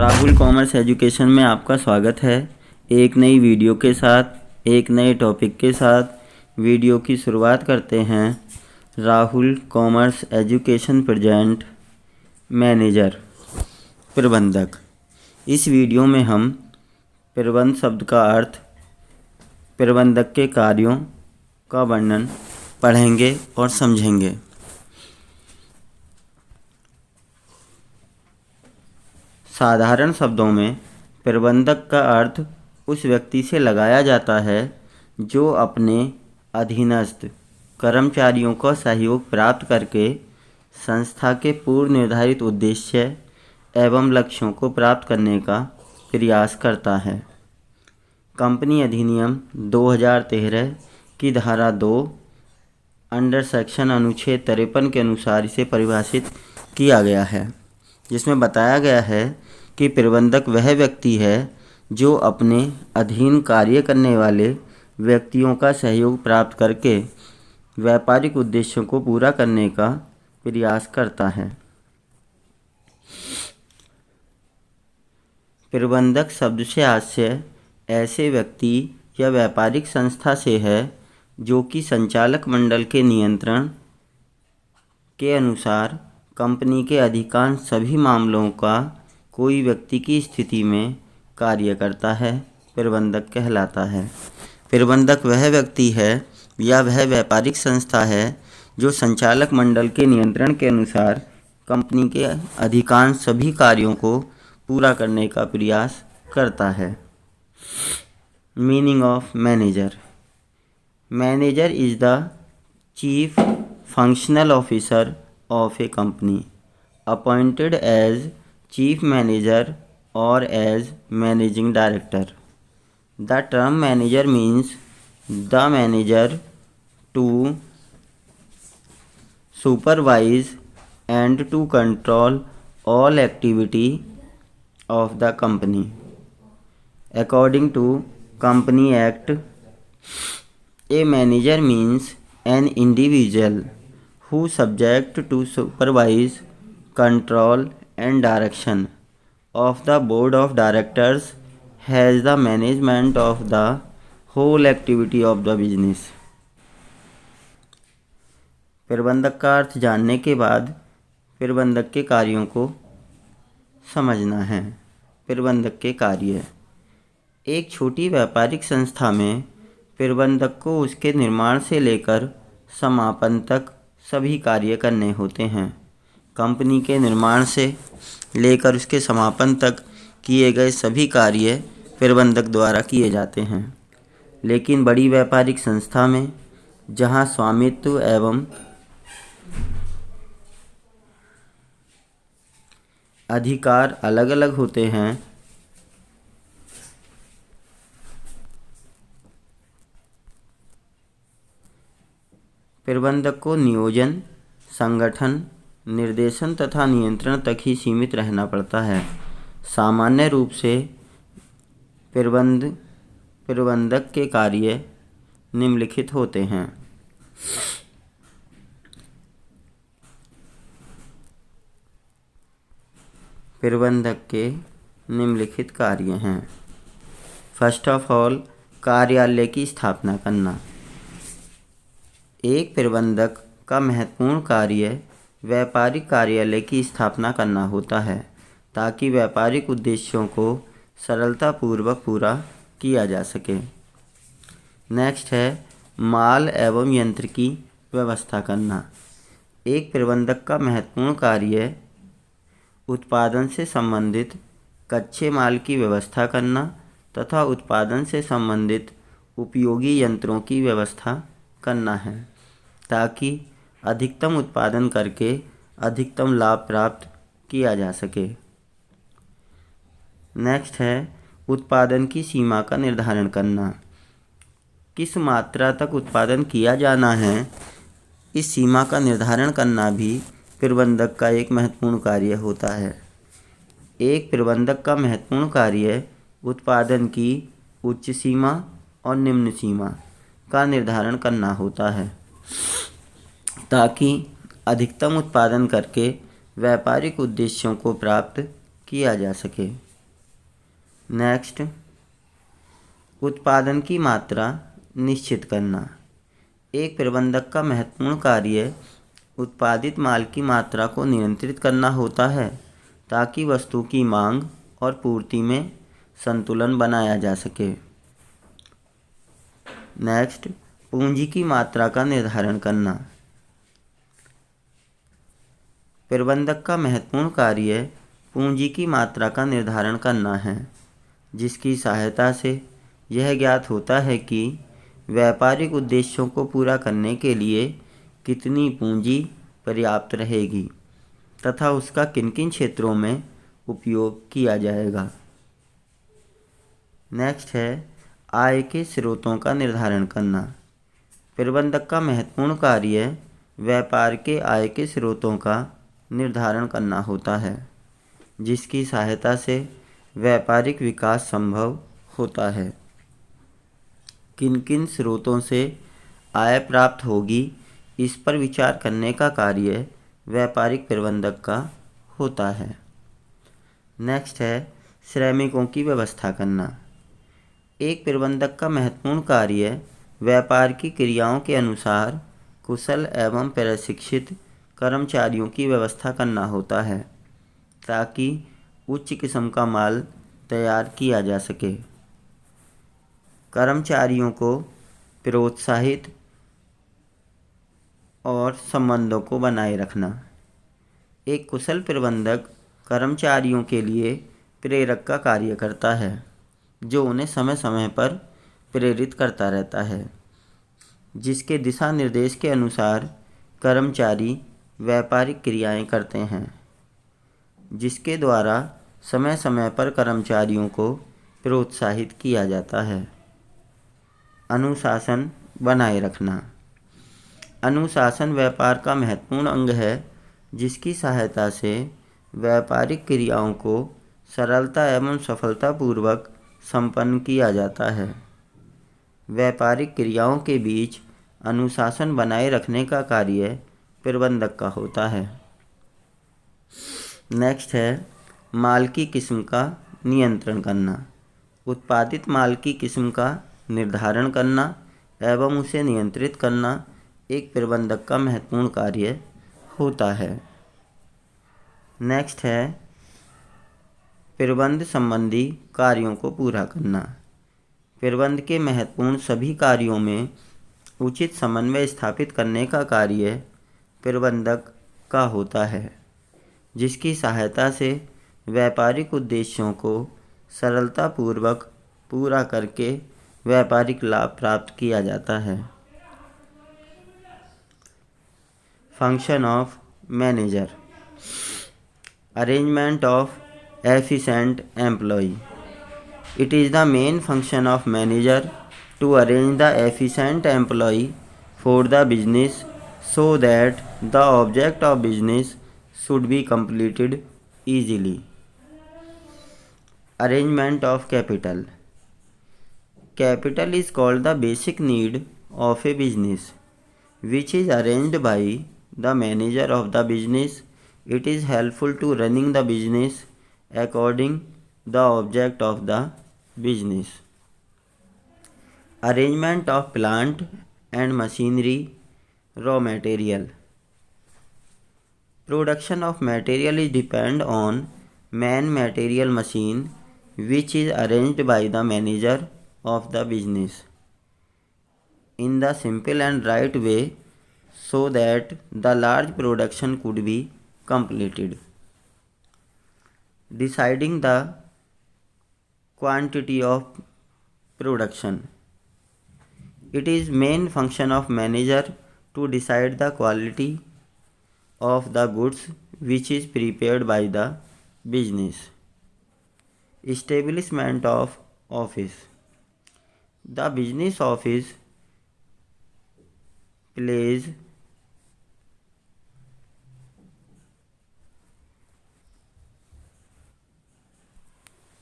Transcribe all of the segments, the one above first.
Rahul commerce education में आपका स्वागत है। एक नई वीडियो के साथ, एक नए टॉपिक के साथ वीडियो की शुरुआत करते हैं। Rahul commerce education present manager, प्रबंधक। इस वीडियो में हम प्रबंध शब्द का अर्थ, प्रबंधक के कार्यों का वर्णन पढ़ेंगे और समझेंगे। साधारण शब्दों में प्रबंधक का अर्थ उस व्यक्ति से लगाया जाता है जो अपने अधीनस्थ कर्मचारियों का सहयोग प्राप्त करके संस्था के पूर्व निर्धारित उद्देश्य एवं लक्ष्यों को प्राप्त करने का प्रयास करता है। कंपनी अधिनियम 2013 की धारा 2 अंडर सेक्शन अनुच्छेद 53 के अनुसार इसे परिभाषित किया गया है, जिसमें बताया गया है कि प्रबंधक वह व्यक्ति है जो अपने अधीन कार्य करने वाले व्यक्तियों का सहयोग प्राप्त करके व्यापारिक उद्देश्यों को पूरा करने का प्रयास करता है। प्रबंधक शब्द से आशय ऐसे व्यक्ति या व्यापारिक संस्था से है जो कि संचालक मंडल के नियंत्रण के अनुसार कंपनी के अधिकांश सभी मामलों का कोई व्यक्ति की स्थिति में कार्य करता है, प्रबंधक कहलाता है। प्रबंधक वह व्यक्ति है या वह व्यापारिक संस्था है जो संचालक मंडल के नियंत्रण के अनुसार कंपनी के अधिकांश सभी कार्यों को पूरा करने का प्रयास करता है। Meaning of manager. Manager is the chief functional officer of a company appointed as chief manager or as managing director. The term manager means the manager to supervise and to control all activity of the company. According to Company Act, a manager means an individual who subject to supervise, control and direction of the board of directors has the management of the whole activity of the business. प्रबंधक का अर्थ जानने के बाद प्रबंधक के कार्यों को समझना है। प्रबंधक के कार्य। एक छोटी व्यापारिक संस्था में प्रबंधक को उसके निर्माण से लेकर समापन तक सभी कार्य करने होते हैं। कंपनी के निर्माण से लेकर उसके समापन तक किए गए सभी कार्य प्रबंधक द्वारा किए जाते हैं। लेकिन बड़ी व्यापारिक संस्था में जहां स्वामित्व एवं अधिकार अलग अलग होते हैं, प्रबंधक को नियोजन, संगठन, निर्देशन तथा नियंत्रण तक ही सीमित रहना पड़ता है। सामान्य रूप से प्रबंधक के कार्य निम्नलिखित होते हैं। प्रबंधक के निम्नलिखित कार्य हैं। फर्स्ट ऑफ ऑल, कार्यालय की स्थापना करना। एक प्रबंधक का महत्वपूर्ण कार्य व्यापारिक कार्यालय की स्थापना करना होता है ताकि व्यापारिक उद्देश्यों को सरलतापूर्वक पूरा किया जा सके। नेक्स्ट है माल एवं यंत्र की व्यवस्था करना। एक प्रबंधक का महत्वपूर्ण कार्य उत्पादन से संबंधित कच्चे माल की व्यवस्था करना तथा उत्पादन से संबंधित उपयोगी यंत्रों की व्यवस्था करना है ताकि अधिकतम उत्पादन करके अधिकतम लाभ प्राप्त किया जा सके। नेक्स्ट है उत्पादन की सीमा का निर्धारण करना। किस मात्रा तक उत्पादन किया जाना है, इस सीमा का निर्धारण करना भी प्रबंधक का एक महत्वपूर्ण कार्य होता है। एक प्रबंधक का महत्वपूर्ण कार्य उत्पादन की उच्च सीमा और निम्न सीमा का निर्धारण करना होता है ताकि अधिकतम उत्पादन करके व्यापारिक उद्देश्यों को प्राप्त किया जा सके। नेक्स्ट, उत्पादन की मात्रा निश्चित करना। एक प्रबंधक का महत्वपूर्ण कार्य उत्पादित माल की मात्रा को नियंत्रित करना होता है ताकि वस्तु की मांग और पूर्ति में संतुलन बनाया जा सके। नेक्स्ट, पूंजी की मात्रा का निर्धारण करना। प्रबंधक का महत्वपूर्ण कार्य पूंजी की मात्रा का निर्धारण करना है, जिसकी सहायता से यह ज्ञात होता है कि व्यापारिक उद्देश्यों को पूरा करने के लिए कितनी पूंजी पर्याप्त रहेगी तथा उसका किन किन क्षेत्रों में उपयोग किया जाएगा। नेक्स्ट है आय के स्रोतों का निर्धारण करना। प्रबंधक का महत्वपूर्ण कार्य व्यापार के आय के स्रोतों का निर्धारण करना होता है, जिसकी सहायता से व्यापारिक विकास संभव होता है। किन किन स्रोतों से आय प्राप्त होगी, इस पर विचार करने का कार्य व्यापारिक प्रबंधक का होता है। नेक्स्ट है श्रमिकों की व्यवस्था करना। एक प्रबंधक का महत्वपूर्ण कार्य व्यापार की क्रियाओं के अनुसार कुशल एवं प्रशिक्षित कर्मचारियों की व्यवस्था करना होता है ताकि उच्च किस्म का माल तैयार किया जा सके। कर्मचारियों को प्रोत्साहित और संबंधों को बनाए रखना। एक कुशल प्रबंधक कर्मचारियों के लिए प्रेरक का कार्य करता है, जो उन्हें समय समय पर प्रेरित करता रहता है, जिसके दिशा निर्देश के अनुसार कर्मचारी व्यापारिक क्रियाएं करते हैं, जिसके द्वारा समय समय पर कर्मचारियों को प्रोत्साहित किया जाता है। अनुशासन बनाए रखना। अनुशासन व्यापार का महत्वपूर्ण अंग है, जिसकी सहायता से व्यापारिक क्रियाओं को सरलता एवं सफलतापूर्वक संपन्न किया जाता है। व्यापारिक क्रियाओं के बीच अनुशासन बनाए रखने का कार्य प्रबंधक का होता है। नेक्स्ट है माल की किस्म का नियंत्रण करना। उत्पादित माल की किस्म का निर्धारण करना एवं उसे नियंत्रित करना एक प्रबंधक का महत्वपूर्ण कार्य होता है। नेक्स्ट है प्रबंध संबंधी कार्यों को पूरा करना। प्रबंध के महत्वपूर्ण सभी कार्यों में उचित समन्वय स्थापित करने का कार्य प्रबंधक का होता है, जिसकी सहायता से व्यापारिक उद्देश्यों को सरलतापूर्वक पूरा करके व्यापारिक लाभ प्राप्त किया जाता है। Function of manager. Arrangement of efficient employee. It is the main function of manager to arrange the efficient employee for the business so that the object of business should be completed easily. Arrangement of capital. Capital is called the basic need of a business, which is arranged by the manager of the business. It is helpful to running the business according the object of the business. Arrangement of plant and machinery, raw material. Production of material is depend on man material machine, which is arranged by the manager of the business in the simple and right way so that the large production could be completed. Deciding the quantity of production. It is main function of manager to decide the quality of the goods which is prepared by the business. Establishment of office. The business office plays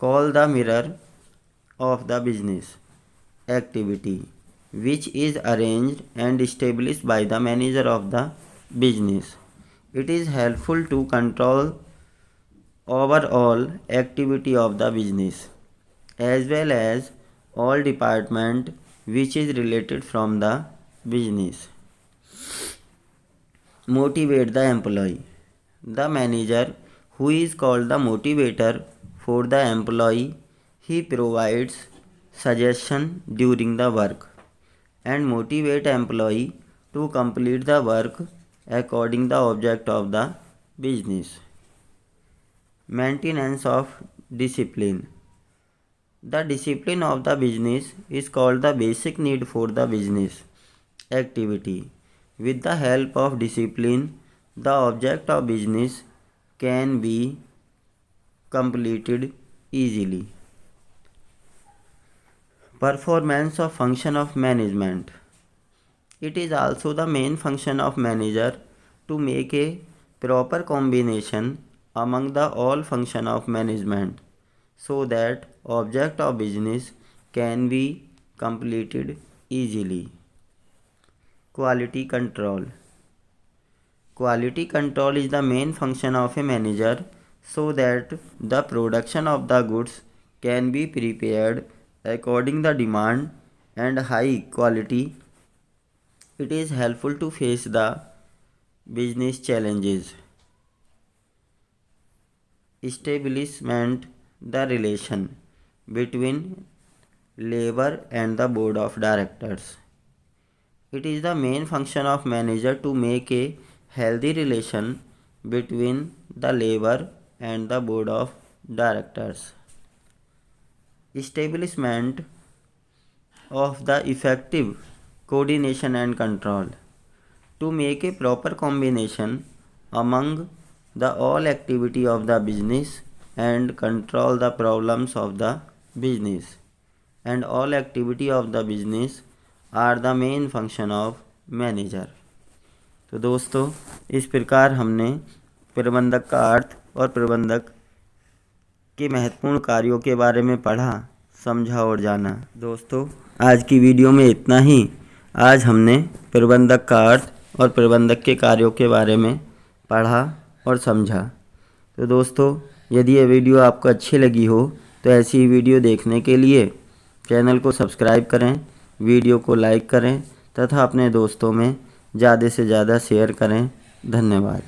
called the mirror of the business activity, which is arranged and established by the manager of the business. It is helpful to control overall activity of the business. as well as all department which is related from the business. Motivate the employee. The manager, who is called the motivator for the employee, he provides suggestion during the work and motivate employee to complete the work according the object of the business. Maintenance of discipline. The discipline of the business is called the basic need for the business activity. With the help of discipline, the object of business can be completed easily. Performance of function of management. It is also the main function of manager to make a proper combination among the all function of management so that object of business can be completed easily. Quality control. Quality control is the main function of a manager so that the production of the goods can be prepared according the demand and high quality. It is helpful to face the business challenges. Establishment the relation between labor and the board of directors. It is the main function of manager to make a healthy relation between the labor and the board of directors. Establishment of the effective coordination and control. To make a proper combination among the all activity of the business and control the problems of the business, and all activity of the business are the main function of manager. तो दोस्तों, इस प्रकार हमने प्रबंधक का अर्थ और प्रबंधक के महत्वपूर्ण कार्यों के बारे में पढ़ा, समझा और जाना। दोस्तों, आज की वीडियो में इतना ही। आज हमने प्रबंधक का अर्थ और प्रबंधक के कार्यों के बारे में पढ़ा और समझा। तो दोस्तों, यदि ये वीडियो आपको अच्छी लगी हो तो ऐसी ही वीडियो देखने के लिए चैनल को सब्सक्राइब करें, वीडियो को लाइक करें तथा अपने दोस्तों में ज़्यादा से ज़्यादा शेयर करें। धन्यवाद।